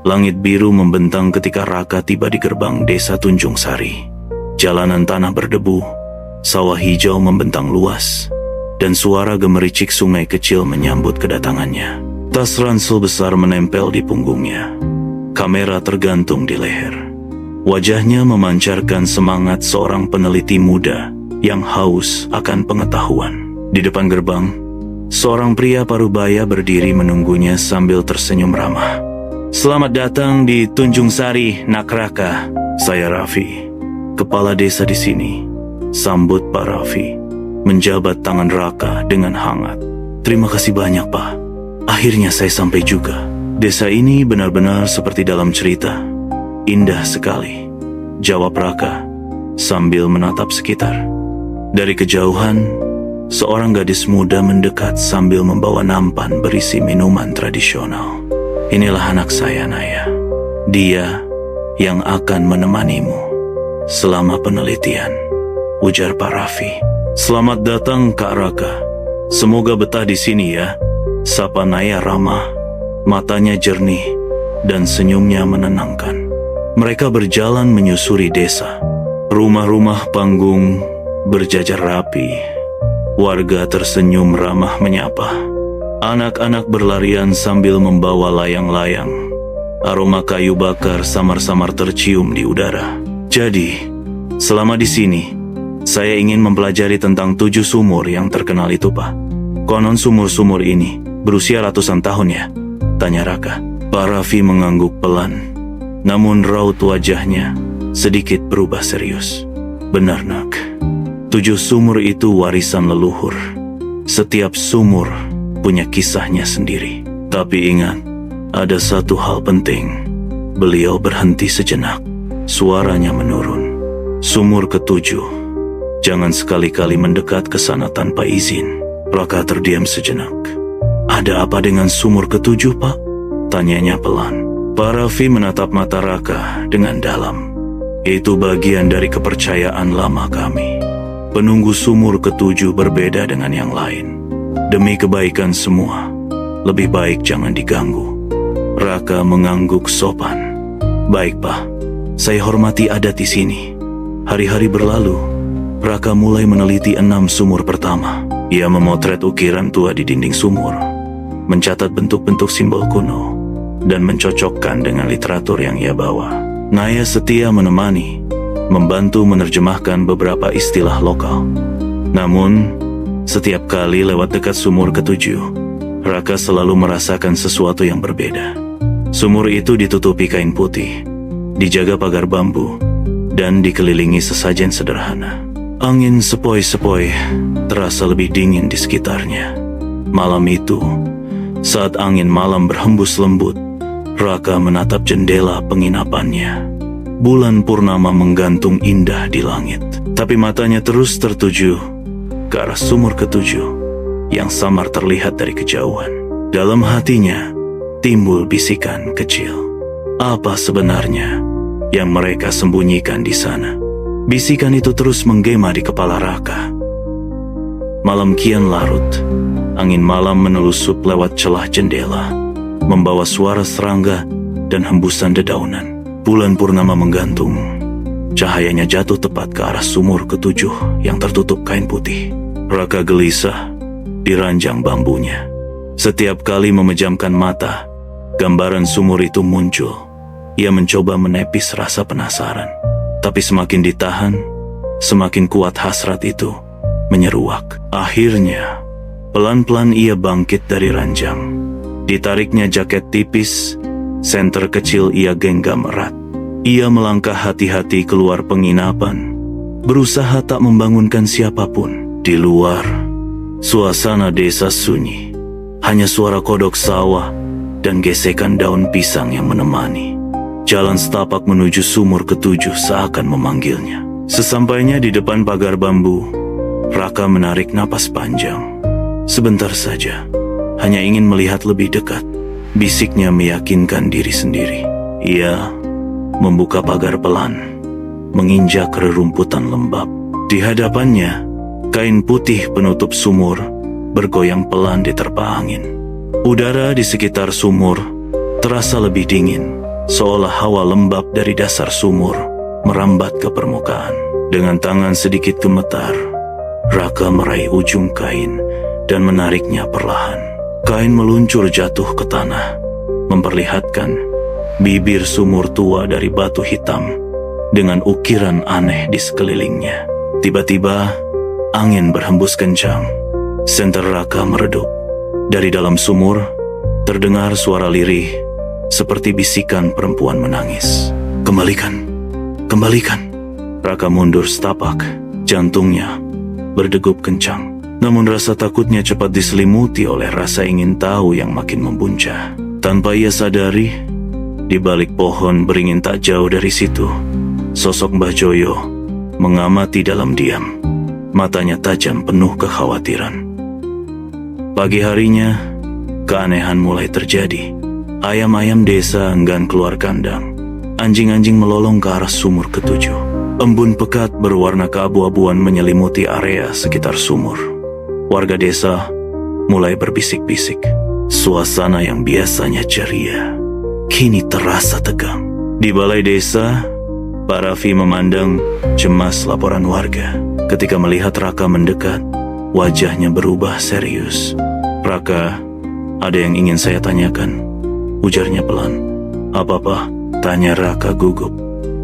Langit biru membentang ketika Raka tiba di gerbang desa Tunjung Sari. Jalanan tanah berdebu, sawah hijau membentang luas, dan suara gemericik sungai kecil menyambut kedatangannya. Tas ransel besar menempel di punggungnya. Kamera tergantung di leher. Wajahnya memancarkan semangat seorang peneliti muda yang haus akan pengetahuan. Di depan gerbang, seorang pria parubaya berdiri menunggunya sambil tersenyum ramah. "Selamat datang di Tunjung Sari, Nak Raka. Saya Raffi, kepala desa di sini," sambut Pak Raffi, menjabat tangan Raka dengan hangat. "Terima kasih banyak, Pak. Akhirnya saya sampai juga. Desa ini benar-benar seperti dalam cerita. Indah sekali," jawab Raka sambil menatap sekitar. Dari kejauhan, seorang gadis muda mendekat sambil membawa nampan berisi minuman tradisional. "Inilah anak saya, Naya. Dia yang akan menemanimu selama penelitian," ujar Pak Raffi. "Selamat datang, Kak Raka. Semoga betah di sini ya," sapa Naya ramah. Matanya jernih dan senyumnya menenangkan. Mereka berjalan menyusuri desa. Rumah-rumah panggung berjajar rapi. Warga tersenyum ramah menyapa. Anak-anak berlarian sambil membawa layang-layang. Aroma kayu bakar samar-samar tercium di udara. "Jadi, selama di sini, saya ingin mempelajari tentang 7 sumur yang terkenal itu, Pak. Konon sumur-sumur ini berusia ratusan tahun ya?" tanya Raka. Pak Raffi mengangguk pelan, namun raut wajahnya sedikit berubah serius. "Benar, Nak. 7 sumur itu warisan leluhur. Setiap sumur punya kisahnya sendiri. Tapi ingat, ada satu hal penting." Beliau berhenti sejenak. Suaranya menurun. "Sumur ke-7. Jangan sekali-kali mendekat ke sana tanpa izin." Raka terdiam sejenak. "Ada apa dengan sumur ke-7, Pak?" tanyanya pelan. Pak Raffi menatap mata Raka dengan dalam. "Itu bagian dari kepercayaan lama kami. Penunggu sumur ke-7 berbeda dengan yang lain. Demi kebaikan semua, lebih baik jangan diganggu." Raka mengangguk sopan. "Baik, Pak. Saya hormati adat di sini." Hari-hari berlalu, Raka mulai meneliti 6 sumur pertama. Ia memotret ukiran tua di dinding sumur, mencatat bentuk-bentuk simbol kuno, dan mencocokkan dengan literatur yang ia bawa. Naya setia menemani, membantu menerjemahkan beberapa istilah lokal. Namun, setiap kali lewat dekat sumur ke-7, Raka selalu merasakan sesuatu yang berbeda. Sumur itu ditutupi kain putih, dijaga pagar bambu, dan dikelilingi sesajen sederhana. Angin sepoi-sepoi terasa lebih dingin di sekitarnya. Malam itu, saat angin malam berhembus lembut, Raka menatap jendela penginapannya. Bulan purnama menggantung indah di langit, tapi matanya terus tertuju ke arah sumur ke-7 yang samar terlihat dari kejauhan. Dalam hatinya timbul bisikan kecil. Apa sebenarnya yang mereka sembunyikan di sana? Bisikan itu terus menggema di kepala Raka. Malam kian larut. Angin malam menelusup lewat celah jendela, membawa suara serangga dan hembusan dedaunan. Bulan purnama menggantung. Cahayanya jatuh tepat ke arah sumur ke-7 yang tertutup kain putih. Raka gelisah di ranjang bambunya. Setiap kali memejamkan mata, gambaran sumur itu muncul. Ia mencoba menepis rasa penasaran. Tapi semakin ditahan, semakin kuat hasrat itu menyeruak. Akhirnya, pelan-pelan ia bangkit dari ranjang. Ditariknya jaket tipis, senter kecil ia genggam erat. Ia melangkah hati-hati keluar penginapan, berusaha tak membangunkan siapapun. Di luar, suasana desa sunyi. Hanya suara kodok sawah dan gesekan daun pisang yang menemani. Jalan setapak menuju sumur ke-7 seakan memanggilnya. Sesampainya di depan pagar bambu, Raka menarik napas panjang. Sebentar saja, hanya ingin melihat lebih dekat. Bisiknya meyakinkan diri sendiri. Ia membuka pagar pelan, menginjak rerumputan lembab. Di hadapannya, kain putih penutup sumur bergoyang pelan diterpa angin. Udara di sekitar sumur terasa lebih dingin, seolah hawa lembab dari dasar sumur merambat ke permukaan. Dengan tangan sedikit gemetar, Raka meraih ujung kain dan menariknya perlahan. Kain meluncur jatuh ke tanah, memperlihatkan bibir sumur tua dari batu hitam dengan ukiran aneh di sekelilingnya. Tiba-tiba, angin berhembus kencang. Senter Raka meredup. Dari dalam sumur, terdengar suara lirih, seperti bisikan perempuan menangis. Kembalikan, kembalikan. Raka mundur setapak, jantungnya berdegup kencang. Namun rasa takutnya cepat diselimuti oleh rasa ingin tahu yang makin membuncah. Tanpa ia sadari, di balik pohon beringin tak jauh dari situ, sosok Mbah Joyo mengamati dalam diam. Matanya tajam penuh kekhawatiran. Pagi harinya, keanehan mulai terjadi. Ayam-ayam desa enggan keluar kandang. Anjing-anjing melolong ke arah sumur ketujuh. Embun pekat berwarna keabu-abuan menyelimuti area sekitar sumur. Warga desa mulai berbisik-bisik. Suasana yang biasanya ceria kini terasa tegang. Di balai desa, Pak Raffi memandang cemas laporan warga. Ketika melihat Raka mendekat, wajahnya berubah serius. "Raka, ada yang ingin saya tanyakan," ujarnya pelan. "Apa, Pak?" tanya Raka gugup.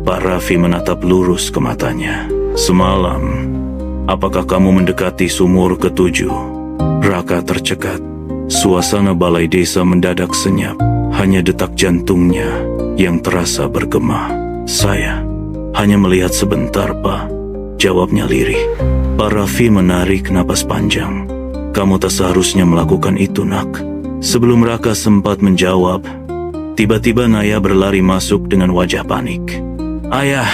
Pak Raffi menatap lurus ke matanya. "Semalam, apakah kamu mendekati sumur ketujuh?" Raka tercekat. Suasana balai desa mendadak senyap. Hanya detak jantungnya yang terasa bergema. "Saya hanya melihat sebentar, Pak," jawabnya lirih. Pak Raffi menarik napas panjang. "Kamu tak seharusnya melakukan itu, nak." Sebelum Raka sempat menjawab, tiba-tiba Naya berlari masuk dengan wajah panik. "Ayah,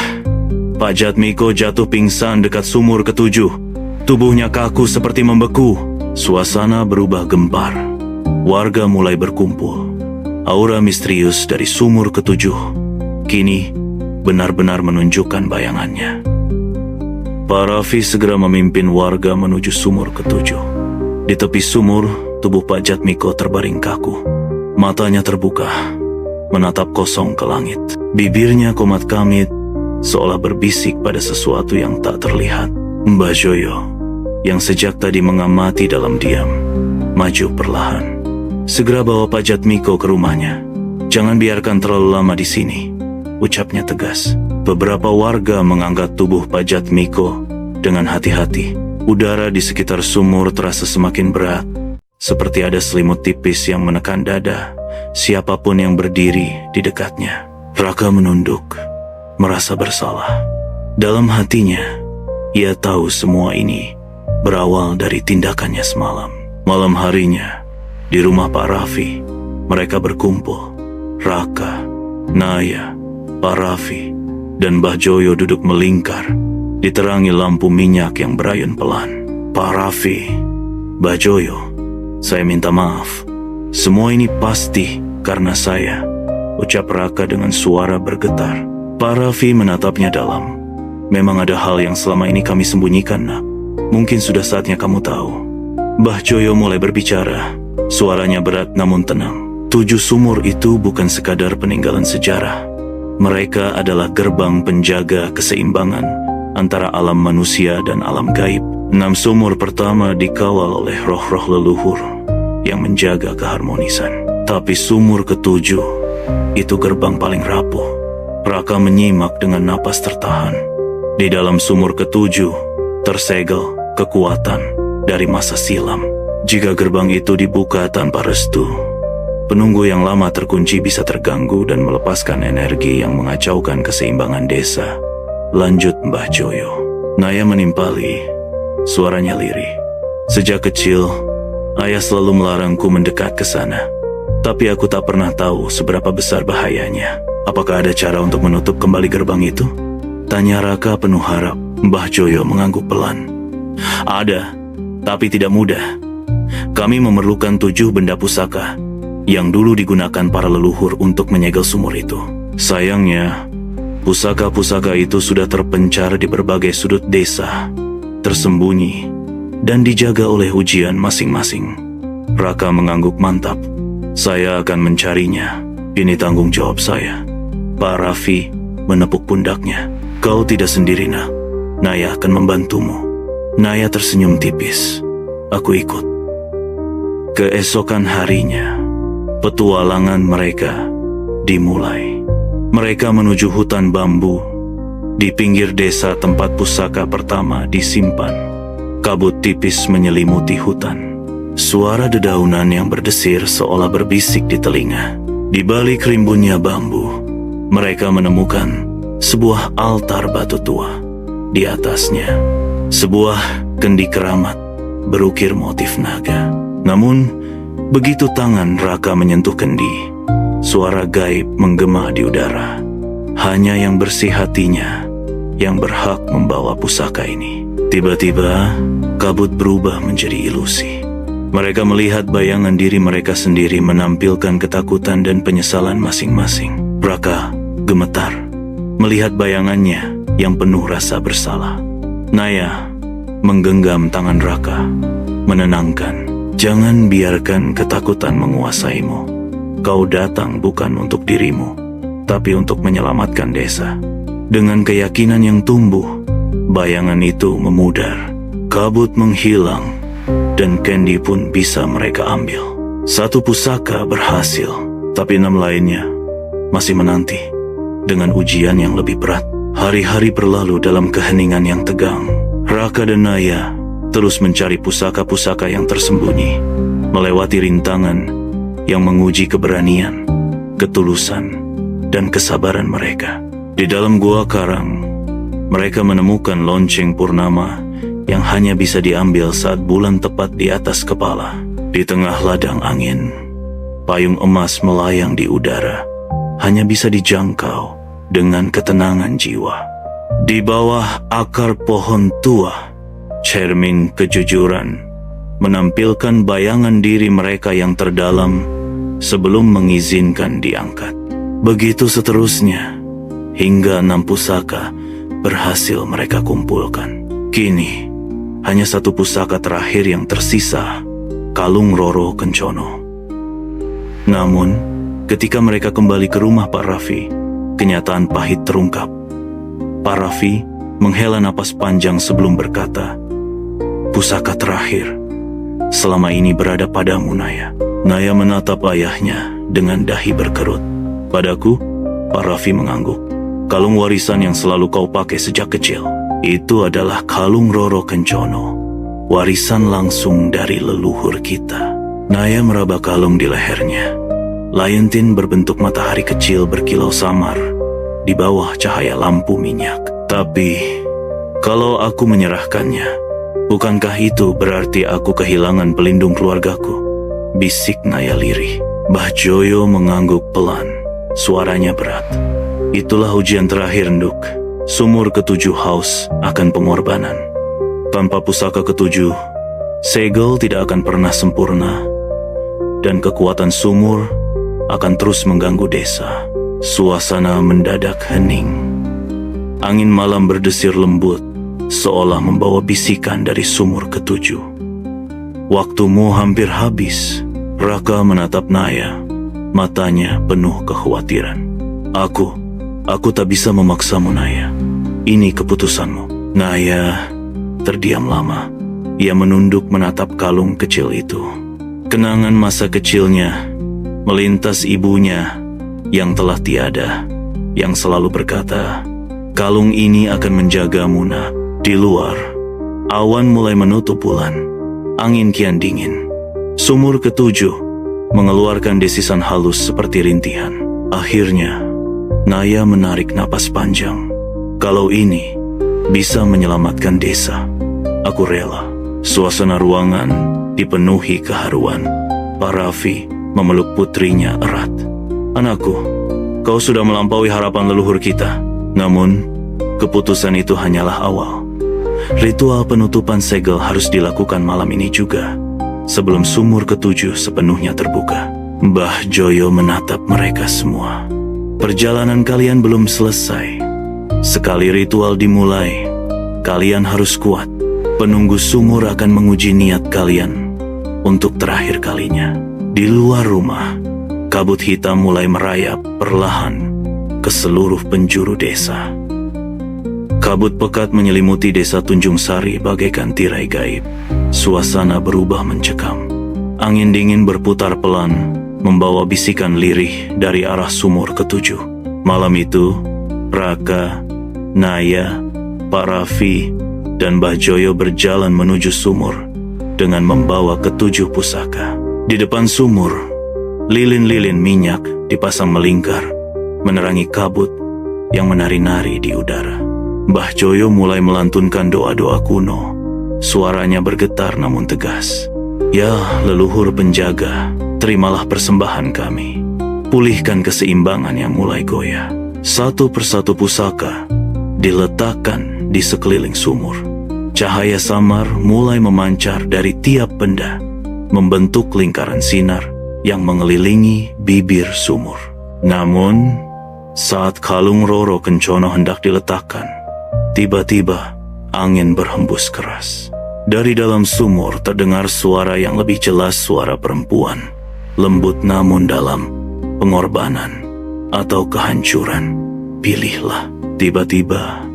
Pak Jatmiko jatuh pingsan dekat sumur ketujuh. Tubuhnya kaku seperti membeku." Suasana berubah gempar. Warga mulai berkumpul. Aura misterius dari sumur ketujuh kini benar-benar menunjukkan bayangannya. Pak Raffi segera memimpin warga menuju sumur ketujuh. Di tepi sumur, tubuh Pak Jatmiko terbaring kaku. Matanya terbuka, menatap kosong ke langit. Bibirnya komat kamit, seolah berbisik pada sesuatu yang tak terlihat. Mbah Joyo, yang sejak tadi mengamati dalam diam, maju perlahan. "Segera bawa Pak Jatmiko ke rumahnya. Jangan biarkan terlalu lama di sini," ucapnya tegas. Beberapa warga mengangkat tubuh Pak Jatmiko dengan hati-hati. Udara di sekitar sumur terasa semakin berat, seperti ada selimut tipis yang menekan dada siapapun yang berdiri di dekatnya. Raka menunduk, merasa bersalah. Dalam hatinya, ia tahu semua ini berawal dari tindakannya semalam. Malam harinya, di rumah Pak Raffi, mereka berkumpul. Raka, Naya, Pak Raffi, dan Mbah Joyo duduk melingkar, diterangi lampu minyak yang berayun pelan. "Pak Raffi, Mbah Joyo, saya minta maaf. Semua ini pasti karena saya," ucap Raka dengan suara bergetar. Pak Raffi menatapnya dalam. "Memang ada hal yang selama ini kami sembunyikan, nak. Mungkin sudah saatnya kamu tahu." Mbah Joyo mulai berbicara. Suaranya berat namun tenang. 7 sumur itu bukan sekadar peninggalan sejarah. Mereka adalah gerbang penjaga keseimbangan antara alam manusia dan alam gaib. 6 sumur pertama dikawal oleh roh-roh leluhur yang menjaga keharmonisan. Tapi sumur ketujuh itu gerbang paling rapuh. Raka menyimak dengan napas tertahan. Di dalam sumur ketujuh tersegel kekuatan dari masa silam. Jika gerbang itu dibuka tanpa restu, penunggu yang lama terkunci bisa terganggu dan melepaskan energi yang mengacaukan keseimbangan desa. Lanjut Mbah Joyo. Naya menimpali, suaranya lirih. "Sejak kecil, ayah selalu melarangku mendekat ke sana. Tapi aku tak pernah tahu seberapa besar bahayanya. Apakah ada cara untuk menutup kembali gerbang itu?" tanya Raka penuh harap. Mbah Joyo mengangguk pelan. "Ada, tapi tidak mudah. Kami memerlukan 7 benda pusaka yang dulu digunakan para leluhur untuk menyegel sumur itu. Sayangnya, pusaka-pusaka itu sudah terpencar di berbagai sudut desa, tersembunyi, dan dijaga oleh ujian masing-masing." Raka mengangguk mantap. "Saya akan mencarinya. Ini tanggung jawab saya." Pak Raffi menepuk pundaknya. Kau tidak sendiri, nak. Naya akan membantumu. Naya tersenyum tipis. Aku ikut. Keesokan harinya, petualangan mereka dimulai. Mereka menuju hutan bambu di pinggir desa tempat pusaka pertama disimpan. Kabut tipis menyelimuti hutan. Suara dedaunan yang berdesir seolah berbisik di telinga. Di balik rimbunnya bambu, mereka menemukan sebuah altar batu tua. Di atasnya, sebuah kendi keramat berukir motif naga. Namun, begitu tangan Raka menyentuh kendi, suara gaib menggema di udara. Hanya yang bersih hatinya yang berhak membawa pusaka ini. Tiba-tiba, kabut berubah menjadi ilusi. Mereka melihat bayangan diri mereka sendiri menampilkan ketakutan dan penyesalan masing-masing. Raka gemetar melihat bayangannya yang penuh rasa bersalah. Naya menggenggam tangan Raka, menenangkan. Jangan biarkan ketakutan menguasaimu. Kau datang bukan untuk dirimu, tapi untuk menyelamatkan desa. Dengan keyakinan yang tumbuh, bayangan itu memudar. Kabut menghilang, dan Candy pun bisa mereka ambil. Satu pusaka berhasil, tapi 6 lainnya masih menanti. Dengan ujian yang lebih berat, hari-hari berlalu dalam keheningan yang tegang. Raka dan Naya terus mencari pusaka-pusaka yang tersembunyi, melewati rintangan yang menguji keberanian, ketulusan, dan kesabaran mereka. Di dalam gua karang, mereka menemukan lonceng purnama yang hanya bisa diambil saat bulan tepat di atas kepala. Di tengah ladang angin, payung emas melayang di udara, hanya bisa dijangkau dengan ketenangan jiwa. Di bawah akar pohon tua, cermin kejujuran menampilkan bayangan diri mereka yang terdalam sebelum mengizinkan diangkat. Begitu seterusnya, hingga 6 pusaka berhasil mereka kumpulkan. Kini, hanya satu pusaka terakhir yang tersisa, kalung Roro Kencono. Namun, ketika mereka kembali ke rumah Pak Raffi, kenyataan pahit terungkap. Pak Raffi menghela napas panjang sebelum berkata, "Pusaka terakhir selama ini berada padamu, Naya." Naya menatap ayahnya dengan dahi berkerut. "Padaku?" Pak Raffi mengangguk. "Kalung warisan yang selalu kau pakai sejak kecil. Itu adalah kalung Roro Kencono, warisan langsung dari leluhur kita." Naya meraba kalung di lehernya. Liontin berbentuk matahari kecil berkilau samar di bawah cahaya lampu minyak. "Tapi, kalau aku menyerahkannya, bukankah itu berarti aku kehilangan pelindung keluargaku?" bisik Naya lirih. Mbah Joyo mengangguk pelan, suaranya berat. "Itulah ujian terakhir, Nduk. Sumur ketujuh haus akan pengorbanan. Tanpa pusaka ketujuh, segel tidak akan pernah sempurna, dan kekuatan sumur akan terus mengganggu desa." Suasana mendadak hening. Angin malam berdesir lembut, seolah membawa bisikan dari sumur ketujuh. "Waktumu hampir habis." Raka menatap Naya, matanya penuh kekhawatiran. Aku tak bisa memaksamu, Naya. Ini keputusanmu." Naya terdiam lama. Ia menunduk menatap kalung kecil itu. Kenangan masa kecilnya melintas ibunya yang telah tiada, yang selalu berkata, "Kalung ini akan menjagamu, nak." Di luar, awan mulai menutup bulan. Angin kian dingin. Sumur ketujuh mengeluarkan desisan halus seperti rintihan. Akhirnya, Naya menarik napas panjang. "Kalau ini bisa menyelamatkan desa, aku rela." Suasana ruangan dipenuhi keharuan. Pak Raffi memeluk putrinya erat. "Anakku, kau sudah melampaui harapan leluhur kita. Namun, keputusan itu hanyalah awal. Ritual penutupan segel harus dilakukan malam ini juga, sebelum sumur ketujuh sepenuhnya terbuka." Mbah Joyo menatap mereka semua. "Perjalanan kalian belum selesai. Sekali ritual dimulai, kalian harus kuat. Penunggu sumur akan menguji niat kalian untuk terakhir kalinya." Di luar rumah, kabut hitam mulai merayap perlahan ke seluruh penjuru desa. Kabut pekat menyelimuti desa Tunjung Sari bagaikan tirai gaib. Suasana berubah mencekam. Angin dingin berputar pelan, membawa bisikan lirih dari arah sumur ketujuh. Malam itu, Raka, Naya, Pak Raffi, dan Mbah Joyo berjalan menuju sumur dengan membawa ketujuh pusaka. Di depan sumur, lilin-lilin minyak dipasang melingkar, menerangi kabut yang menari-nari di udara. Mbah Joyo mulai melantunkan doa-doa kuno. Suaranya bergetar namun tegas. Ya leluhur penjaga, terimalah persembahan kami. Pulihkan keseimbangan yang mulai goyah. Satu persatu pusaka diletakkan di sekeliling sumur. Cahaya samar mulai memancar dari tiap benda, membentuk lingkaran sinar yang mengelilingi bibir sumur. Namun, saat kalung Roro Kencono hendak diletakkan, tiba-tiba angin berhembus keras. Dari dalam sumur terdengar suara yang lebih jelas, suara perempuan, lembut namun dalam, pengorbanan atau kehancuran. Pilihlah. Tiba-tiba,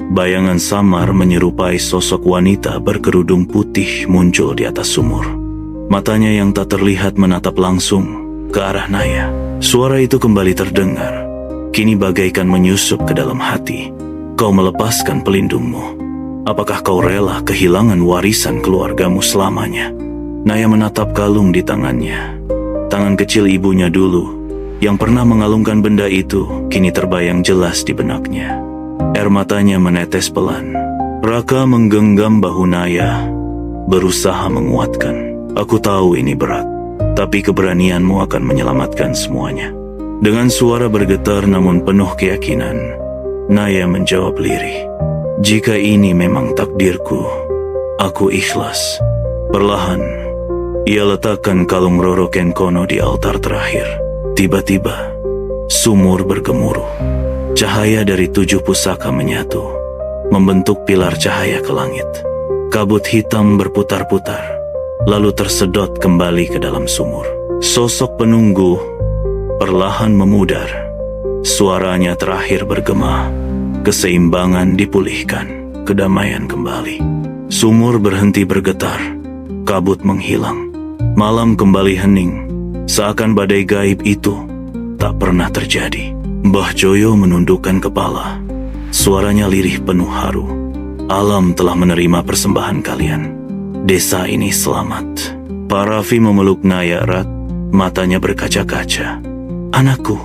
bayangan samar menyerupai sosok wanita berkerudung putih muncul di atas sumur. Matanya yang tak terlihat menatap langsung ke arah Naya. Suara itu kembali terdengar, kini bagaikan menyusup ke dalam hati. Kau melepaskan pelindungmu. Apakah kau rela kehilangan warisan keluargamu selamanya? Naya menatap kalung di tangannya. Tangan kecil ibunya dulu, yang pernah mengalungkan benda itu, kini terbayang jelas di benaknya. Air matanya menetes pelan. Raka menggenggam bahu Naya, berusaha menguatkan. Aku tahu ini berat, tapi keberanianmu akan menyelamatkan semuanya. Dengan suara bergetar namun penuh keyakinan, Naya menjawab lirih. Jika ini memang takdirku, aku ikhlas. Perlahan, ia letakkan kalung Roro Kencono di altar terakhir. Tiba-tiba, sumur bergemuruh. Cahaya dari 7 pusaka menyatu, membentuk pilar cahaya ke langit. Kabut hitam berputar-putar, lalu tersedot kembali ke dalam sumur. Sosok penunggu perlahan memudar. Suaranya terakhir bergema. Keseimbangan dipulihkan, kedamaian kembali. Sumur berhenti bergetar, kabut menghilang. Malam kembali hening, seakan badai gaib itu tak pernah terjadi. Mbah Joyo menundukkan kepala. Suaranya lirih penuh haru. Alam telah menerima persembahan kalian. Desa ini selamat. Pak Raffi memeluk Naya erat, matanya berkaca-kaca. Anakku,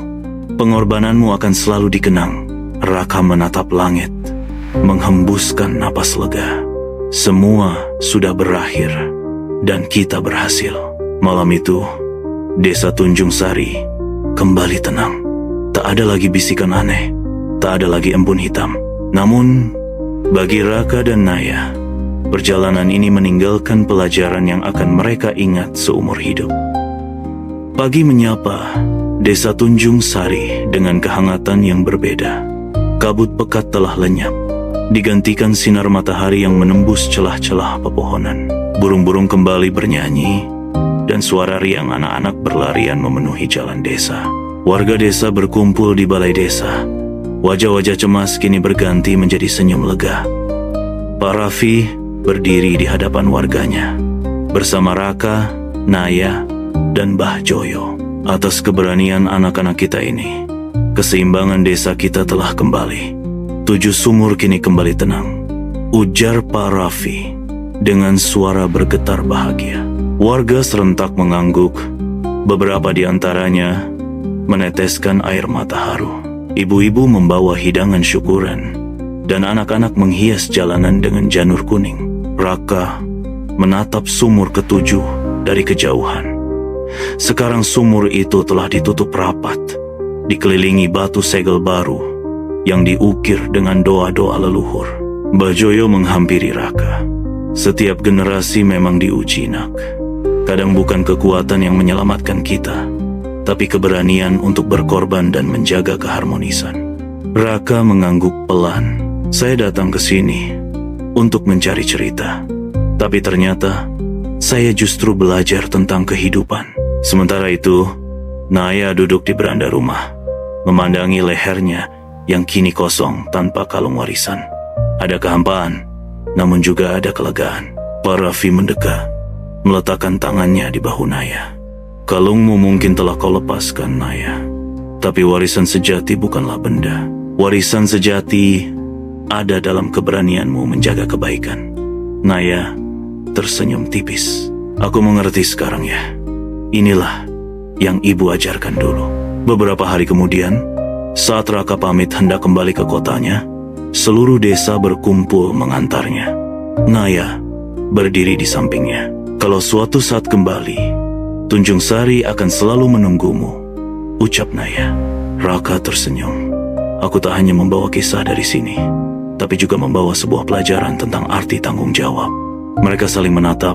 pengorbananmu akan selalu dikenang. Raka menatap langit, menghembuskan napas lega. Semua sudah berakhir, dan kita berhasil. Malam itu, desa Tunjung Sari kembali tenang. Tak ada lagi bisikan aneh, tak ada lagi embun hitam. Namun, bagi Raka dan Naya, perjalanan ini meninggalkan pelajaran yang akan mereka ingat seumur hidup. Pagi menyapa desa Tunjung Sari dengan kehangatan yang berbeda. Kabut pekat telah lenyap, digantikan sinar matahari yang menembus celah-celah pepohonan. Burung-burung kembali bernyanyi, dan suara riang anak-anak berlarian memenuhi jalan desa. Warga desa berkumpul di balai desa. Wajah-wajah cemas kini berganti menjadi senyum lega. Pak Raffi berdiri di hadapan warganya, bersama Raka, Naya, dan Mbah Joyo. Atas keberanian anak-anak kita ini, keseimbangan desa kita telah kembali. 7 sumur kini kembali tenang, ujar Pak Raffi dengan suara bergetar bahagia. Warga serentak mengangguk. Beberapa di antaranya meneteskan air mata haru. Ibu-ibu membawa hidangan syukuran, dan anak-anak menghias jalanan dengan janur kuning. Raka menatap sumur ke-7 dari kejauhan. Sekarang sumur itu telah ditutup rapat, dikelilingi batu segel baru yang diukir dengan doa-doa leluhur. Mbah Joyo menghampiri Raka. Setiap generasi memang diuji, nak. Kadang bukan kekuatan yang menyelamatkan kita, tapi keberanian untuk berkorban dan menjaga keharmonisan. Raka mengangguk pelan. Saya datang ke sini untuk mencari cerita, tapi ternyata saya justru belajar tentang kehidupan. Sementara itu, Naya duduk di beranda rumah, memandangi lehernya yang kini kosong tanpa kalung warisan. Ada kehampaan, namun juga ada kelegaan. Pak Raffi mendekat, meletakkan tangannya di bahu Naya. Kalungmu mungkin telah kau lepaskan, Naya. Tapi warisan sejati bukanlah benda. Warisan sejati ada dalam keberanianmu menjaga kebaikan. Naya tersenyum tipis. Aku mengerti sekarang ya. Inilah yang ibu ajarkan dulu. Beberapa hari kemudian, saat Raka pamit hendak kembali ke kotanya, seluruh desa berkumpul mengantarnya. Naya berdiri di sampingnya. Kalau suatu saat kembali, Tunjung Sari akan selalu menunggumu, ucap Naya. Raka tersenyum. Aku tak hanya membawa kisah dari sini, tapi juga membawa sebuah pelajaran tentang arti tanggung jawab. Mereka saling menatap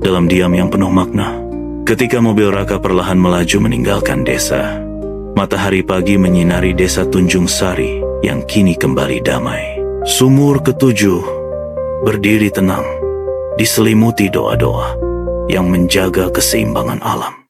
dalam diam yang penuh makna. Ketika mobil Raka perlahan melaju meninggalkan desa, matahari pagi menyinari desa Tunjung Sari yang kini kembali damai. Sumur ketujuh berdiri tenang, diselimuti doa-doa yang menjaga keseimbangan alam.